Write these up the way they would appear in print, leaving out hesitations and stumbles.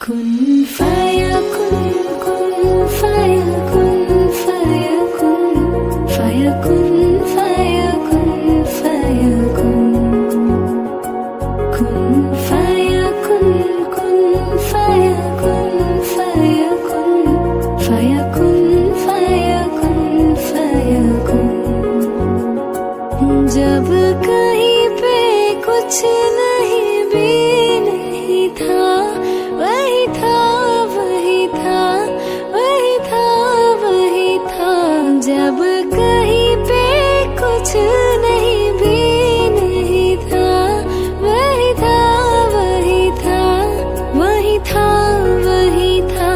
कुन फयकुन कुन फयकुन फयकुन फयकुन फयकुन फयकुन कुन फयकुन कुन फयकुन फयकुन फयकुन फयकुन फयकुन। जब कहीं पे कुछ नहीं भी नहीं था, वही था वही था वही था वही था। जब कहीं पे कुछ नहीं भी नहीं था, वही था वही था वही था वही था।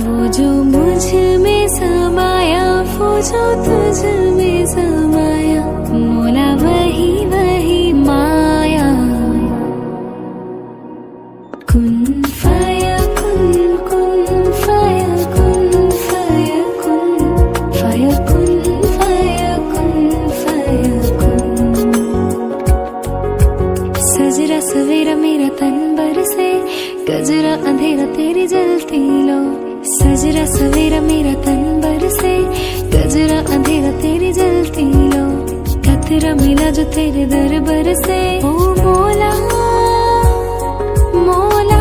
वो जो मुझ में समाया, वो जो तुझ में समाया, मोला वही वही माया। कुन फयकुन कुन फयकुन फयकुन फयकुन फयकुन फयकुन। सजरा सवेरा मेरा तन बरसे, गजरा अंधेरा तेरी जलती लो। सजरा सवेरा मेरा तन बरसे, गजरा अंधेरा तेरी जलती लो। कतरा मिला जो तेरे दरबार से, ओ मोला मोला